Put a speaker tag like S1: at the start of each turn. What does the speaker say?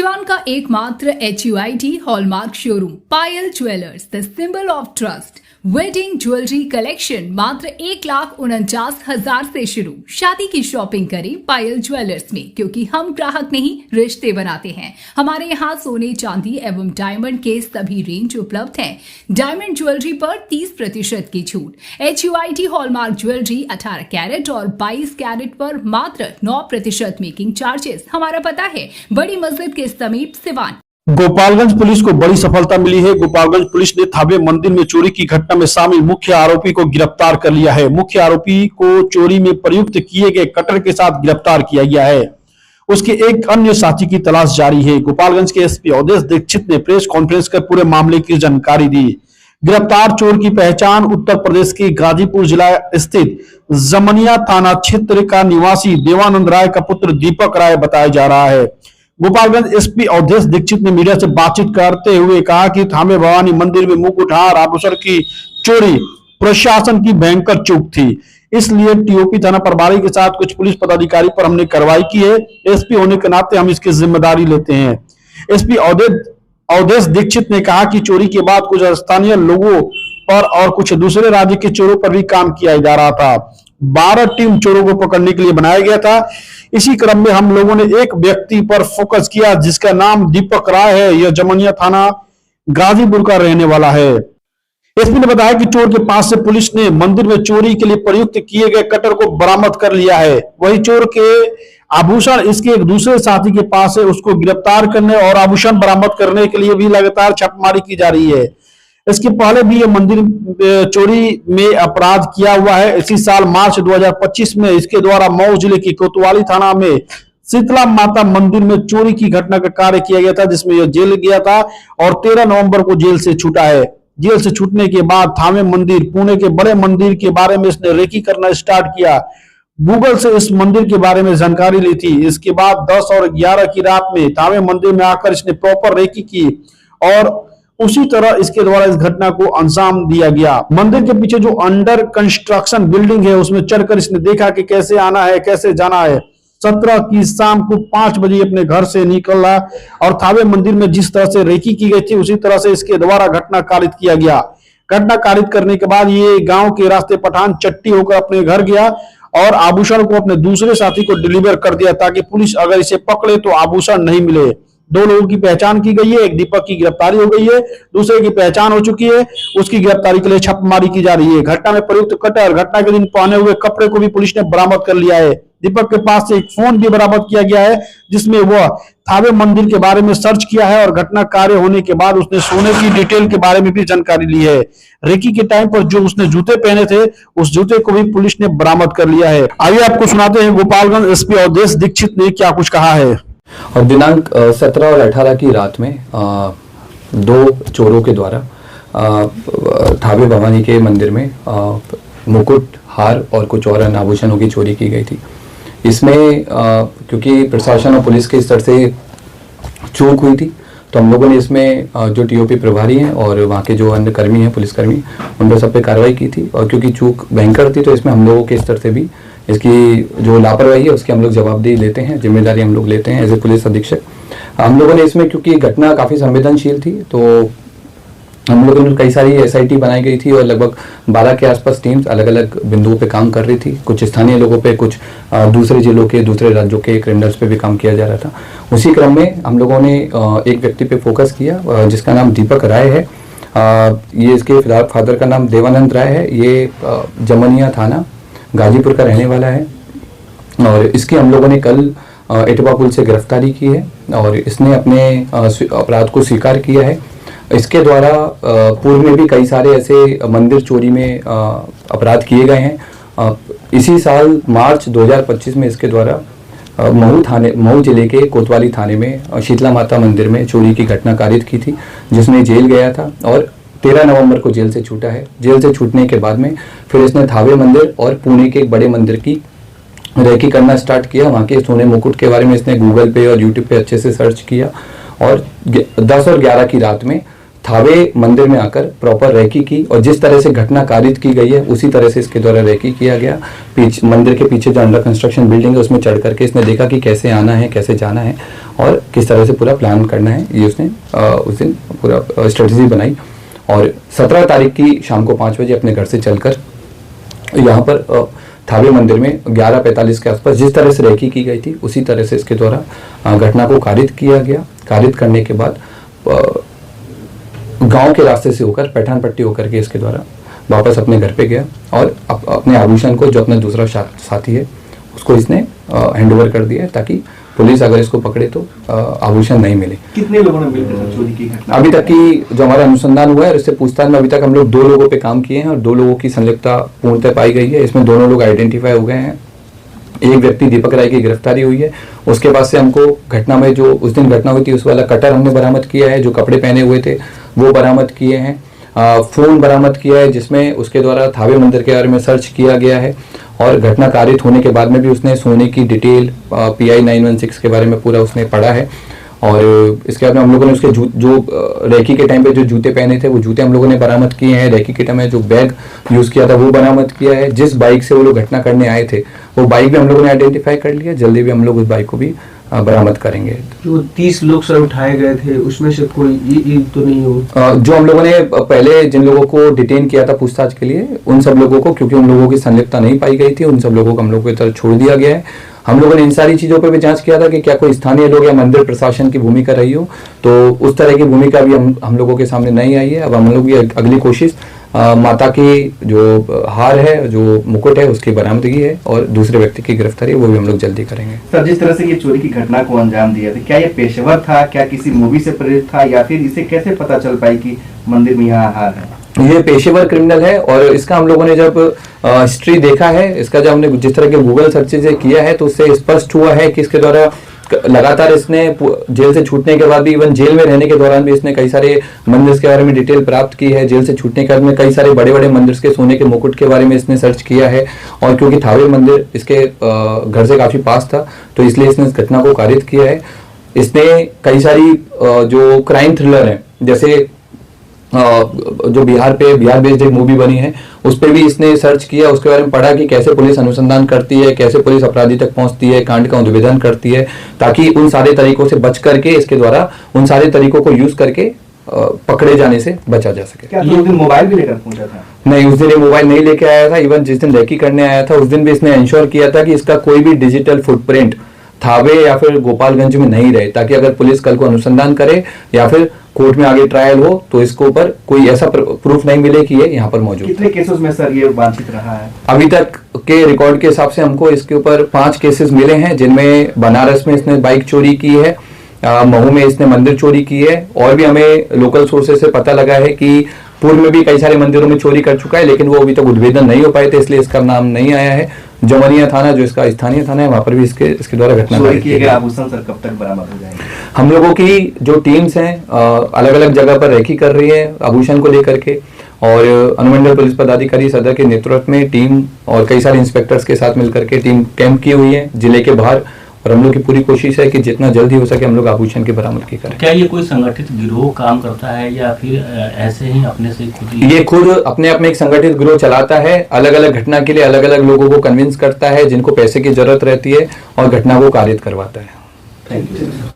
S1: सिवान का एकमात्र HUID hallmark showroom Payal jewellers, the symbol of trust. Wedding jewellery collection मात्र 1,49,000 से शुरू। शादी की शॉपिंग करें पायल ज्वेलर्स में, क्योंकि हम ग्राहक नहीं रिश्ते बनाते हैं। हमारे यहाँ सोने चांदी एवं डायमंड के सभी रेंज उपलब्ध हैं। डायमंड ज्वेलरी पर 30% की छूट। HUID हॉलमार्क ज्वेलरी 18 कैरेट और 22 कैरेट पर मात्र 9% मेकिंग चार्जेस। हमारा पता है बड़ी मस्जिद के समीप सिवान।
S2: गोपालगंज पुलिस को बड़ी सफलता मिली है। गोपालगंज पुलिस ने थावे मंदिर में चोरी की घटना में शामिल मुख्य आरोपी को गिरफ्तार कर लिया है। मुख्य आरोपी को चोरी में प्रयुक्त किए गए कटर के साथ गिरफ्तार किया गया है। उसके एक अन्य साथी की तलाश जारी है। गोपालगंज के एसपी अवधेश दीक्षित ने प्रेस कॉन्फ्रेंस कर पूरे मामले की जानकारी दी। गिरफ्तार चोर की पहचान उत्तर प्रदेश के गाजीपुर जिला स्थित जमनिया थाना क्षेत्र का निवासी देवानंद राय का पुत्र दीपक राय बताया जा रहा है। गोपालगंज एसपी अवधेश दीक्षित ने मीडिया से बातचीत करते हुए कहा कि थावे भवानी मंदिर में मुकुट हार आभूषण की चोरी प्रशासन की भयंकर चूक थी, इसलिए टीओपी थाना प्रभारी के साथ कुछ पुलिस पदाधिकारी पर हमने कार्रवाई की है। एसपी होने के नाते हम इसकी जिम्मेदारी लेते हैं। एसपी अवधेश दीक्षित ने कहा कि चोरी के बाद कुछ स्थानीय लोगों पर और कुछ दूसरे राज्य के चोरों पर भी काम किया जा रहा था। 12 टीम चोरों को पकड़ने के लिए बनाया गया था। इसी क्रम में हम लोगों ने एक व्यक्ति पर फोकस किया जिसका नाम दीपक राय है। यह जमनिया थाना गाजीपुर का रहने वाला है। एसपी ने बताया कि चोर के पास से पुलिस ने मंदिर में चोरी के लिए प्रयुक्त किए गए कटर को बरामद कर लिया है। वही चोर के आभूषण इसके एक दूसरे साथी के पास है। उसको गिरफ्तार करने और आभूषण बरामद करने के लिए भी लगातार छापेमारी की जा रही है। इसके पहले भी ये मंदिर चोरी में अपराध किया हुआ है। इसी साल मार्च 2025 में इसके द्वारा मऊ जिले की कोतवाली थाना में शीतला माता मंदिर में चोरी की घटना का कार्य किया गया था, जिसमें यह जेल गया था और 13 नवंबर को जेल से छूटा है। जेल से छूटने के बाद थावे मंदिर पुणे के बड़े मंदिर के बारे में इसने रेकी करना स्टार्ट किया। गूगल से इस मंदिर के बारे में जानकारी ली थी। इसके बाद 10 और 11 की रात में थावे मंदिर में आकर इसने प्रॉपर रेकी की और उसी तरह इसके द्वारा इस घटना को अंजाम दिया गया। मंदिर के पीछे जो अंडर कंस्ट्रक्शन बिल्डिंग है उसमें चढ़कर इसने देखा कि कैसे आना है कैसे जाना है। 17 की शाम को 5 बजे अपने घर से निकला और थावे मंदिर में जिस तरह से रेकी की गई थी उसी तरह से इसके द्वारा घटना कारित किया गया। घटना कारित करने के बाद ये गांव के रास्ते पठान चट्टी होकर अपने घर गया और आभूषण को अपने दूसरे साथी को डिलीवर कर दिया ताकि पुलिस अगर इसे पकड़े तो आभूषण नहीं मिले। 2 लोगों की पहचान की गई है। एक दीपक की गिरफ्तारी हो गई है, दूसरे की पहचान हो चुकी है। उसकी गिरफ्तारी के लिए छापेमारी की जा रही है। घटना में प्रयुक्त कटर घटना के दिन पहने हुए कपड़े को भी पुलिस ने बरामद कर लिया है। दीपक के पास से एक फोन भी बरामद किया गया है जिसमें वह थावे मंदिर के बारे में सर्च किया है और घटना कार्य होने के बाद उसने सोने की डिटेल के बारे में भी जानकारी ली है। रेकी के टाइम पर जो उसने जूते पहने थे उस जूते को भी पुलिस ने बरामद कर लिया है। आइए आपको सुनाते हैं गोपालगंज एसपी अवधेश दीक्षित ने क्या कुछ कहा है।
S3: और दिनांक 17 और 18 की रात में 2 चोरों के द्वारा थावे भवानी के मंदिर में मुकुट हार और कुछ और अन्य आभूषणों की चोरी की गई थी। इसमें क्योंकि प्रशासन और पुलिस के स्तर से चूक हुई थी तो हम लोगों ने इसमें जो टीओपी प्रभारी हैं और वहाँ के जो अन्य कर्मी हैं पुलिसकर्मी उन पर सब पे कार्रवाई की थी। और क्योंकि चूक भयंकर थी तो इसमें हम लोगों के स्तर से भी इसकी जो लापरवाही है उसकी हम लोग जवाबदेही लेते हैं, जिम्मेदारी हम लोग लेते हैं एज ए पुलिस अधीक्षक। हम लोगों ने इसमें क्योंकि घटना काफ़ी संवेदनशील थी तो हम लोगों ने कई सारी SIT बनाई गई थी और लगभग 12 के आसपास टीम्स अलग अलग बिंदुओं पे काम कर रही थी। कुछ स्थानीय लोगों पे, कुछ दूसरे जिलों के दूसरे राज्यों के क्रिमिनल्स पे भी काम किया जा रहा था। उसी क्रम में हम लोगों ने एक व्यक्ति पे फोकस किया जिसका नाम दीपक राय है। ये इसके फादर का नाम देवानंद राय है। ये जमनिया थाना गाजीपुर का रहने वाला है और इसकी हम लोगों ने कल इटवा पुल से गिरफ्तारी की है और इसने अपने अपराध को स्वीकार किया है। इसके द्वारा पूर्व में भी कई सारे ऐसे मंदिर चोरी में अपराध किए गए हैं। इसी साल मार्च 2025 में इसके द्वारा मऊ जिले के कोतवाली थाने में शीतला माता मंदिर में चोरी की घटना कारित की थी जिसमें जेल गया था और 13 नवंबर को जेल से छूटा है। जेल से छूटने के बाद में फिर इसने थावे मंदिर और पुणे के एक बड़े मंदिर की रेकी करना स्टार्ट किया। वहाँ के सोने मुकुट के बारे में इसने गूगल पे और यूट्यूब पे अच्छे से सर्च किया और 10 और 11 की रात में थावे मंदिर में आकर प्रॉपर रेकी की और जिस तरह से घटना कारित की गई है उसी तरह से इसके द्वारा रेकी किया गया। मंदिर के पीछे जो अंडर कंस्ट्रक्शन बिल्डिंग है उसमें चढ़ करके इसने देखा कि कैसे आना है, कैसे जाना है और किस तरह से पूरा प्लान करना है, ये उसने उस दिन पूरा स्ट्रेटजी बनाई। और 17 तारीख की शाम को 5 बजे अपने घर से चलकर यहाँ पर थावे मंदिर में 11:45 के आसपास जिस तरह से रेकी की गई थी उसी तरह से इसके द्वारा घटना को कारित किया गया। कारित करने के बाद गांव के रास्ते से होकर पैठान पट्टी होकर के इसके द्वारा वापस अपने घर पे गया और अपने आभूषण को, जो अपना दूसरा साथी है, उसको इसने हैंडओवर कर दिया ताकि पुलिस अगर इसको पकड़े तो आभूषण नहीं मिले।
S4: कितने लोगों ने मिलकर चोरी की घटना?
S3: अभी तक की जो हमारा अनुसंधान हुआ है इससे पूछताछ में अभी तक हम लोग 2 लोगों पे काम किए हैं और 2 लोगों की संलिप्तता पूर्णतः पाई गई है। इसमें दोनों लोग आइडेंटिफाई हो गए हैं। एक व्यक्ति दीपक राय की गिरफ्तारी हुई है। उसके पास से हमको घटना में जो उस दिन घटना हुई थी उस वाला कटर हमने बरामद किया है, जो कपड़े पहने हुए थे वो बरामद किए हैं। फोन बरामद किया है जिसमें उसके द्वारा थावे मंदिर के बारे में सर्च किया गया है और घटना कारित होने के बाद में भी उसने सोने की डिटेल PI 916 के बारे में पूरा उसने पढ़ा है। और इसके बाद में हम लोगों ने उसके जो रेकी के टाइम पे जो जूते पहने थे वो जूते हम लोगों ने बरामद किए हैं। रेकी के टाइम में जो बैग यूज किया था वो बरामद किया है। जिस बाइक से वो लोग घटना करने आए थे वो बाइक भी हम लोगों ने आइडेंटिफाई कर लिया। जल्दी भी हम लोग उस बाइक को भी बरामद करेंगे।
S4: जो 30 लोग सर उठाए गए थे उसमें से कोई ये तो नहीं हो?
S3: जो हम लोगों ने पहले जिन लोगों को डिटेन किया था पूछताछ के लिए उन सब लोगों को, क्योंकि उन लोगों की संलिप्तता नहीं पाई गई थी, उन सब लोगों को हम लोगों की तरफ छोड़ दिया गया है। हम लोगों ने इन सारी चीजों पर भी जांच किया था कि क्या कोई स्थानीय लोग या मंदिर प्रशासन की भूमिका रही हो, तो उस तरह की भूमिका भी हम लोगों के सामने नहीं आई है। अब हम लोग की अगली कोशिश माता की जो हार है, जो मुकुट है, उसकी बरामदगी है और दूसरे व्यक्ति की गिरफ्तारी वो भी हम लोग जल्दी करेंगे।
S4: सर, जिस तरह से ये चोरी की घटना को अंजाम दिया था, क्या ये पेशेवर था, क्या किसी मूवी से प्रेरित था, या फिर इसे कैसे पता चल पाई कि मंदिर में यहाँ हार है?
S3: ये पेशेवर क्रिमिनल है और इसका हम लोगों ने जब हिस्ट्री देखा है, इसका जब हमने जिस तरह के गूगल सर्चेज किया है तो उससे स्पष्ट हुआ है कि इसके द्वारा लगातार इसने जेल से छूटने के बाद भी, इवन जेल में रहने के दौरान भी इसने कई सारे मंदिर के बारे में डिटेल प्राप्त की है। जेल से छूटने के बाद में कई सारे बड़े बड़े मंदिर के सोने के मुकुट के बारे में इसने सर्च किया है और क्योंकि थावे मंदिर इसके घर से काफी पास था तो इसलिए इसने इस घटना को कारित किया है। इसने कई सारी जो क्राइम थ्रिलर है, जैसे जो बिहार बेस्ड एक मूवी बनी है उस पर भी इसने सर्च किया, उसके बारे में पढ़ा कि कैसे पुलिस अनुसंधान करती है, कैसे पुलिस अपराधी तक पहुंचती है, कांड का उद्भेदन करती है, ताकि उन सारे तरीकों से बच करके इसके द्वारा उन सारे तरीकों को यूज करके पकड़े जाने से बचा जा सके।
S4: क्या उस दिन मोबाइल भी लेकर पहुंचा था?
S3: नहीं, उस दिन ये मोबाइल नहीं लेके आया था। इवन जिस दिन रेकी करने आया था उस दिन भी इसने इंश्योर किया था कि इसका कोई भी डिजिटल फुटप्रिंट थावे या फिर गोपालगंज में नहीं रहे, ताकि अगर पुलिस कल को अनुसंधान करे या फिर कोर्ट में आगे ट्रायल हो तो इसके ऊपर कोई ऐसा प्रूफ नहीं मिले कि ये यहाँ पर मौजूद।
S4: कितने केसेस में सर ये वांछित रहा है?
S3: अभी तक के रिकॉर्ड के हिसाब से हमको इसके ऊपर 5 केसेस मिले हैं, जिनमें बनारस में इसने बाइक चोरी की है, महू में इसने मंदिर चोरी की है और भी हमें लोकल सोर्सेज से पता लगा है कि पूर्व में भी कई सारे मंदिरों में चोरी कर चुका है, लेकिन वो अभी तक उद्भेदन नहीं हो पाए थे, इसलिए इसका नाम नहीं आया है। जमनिया थाना जो इसका स्थानीय थाना है वहां पर भी इसके द्वारा घटना
S4: किए गए आभूषण सर कब तक बरामद हो जाएंगे?
S3: हम लोगों की जो टीम्स हैं अलग अलग जगह पर रेकी कर रही है आभूषण को लेकर के, और अनुमंडल पुलिस पदाधिकारी सदर के नेतृत्व में टीम और कई सारे इंस्पेक्टर्स के साथ मिलकर के टीम कैंप की हुई है जिले के बाहर, और हम लोग की पूरी कोशिश है कि जितना जल्दी हो सके हम लोग आभूषण की बरामदगी करें।
S5: क्या ये कोई संगठित गिरोह काम करता है या फिर ऐसे ही अपने से खुद ही?
S3: ये खुद अपने आप में एक संगठित गिरोह चलाता है, अलग अलग घटना के लिए अलग अलग लोगों को कन्विंस करता है जिनको पैसे की जरूरत रहती है और घटना को कारित करवाता है।
S4: Thank you.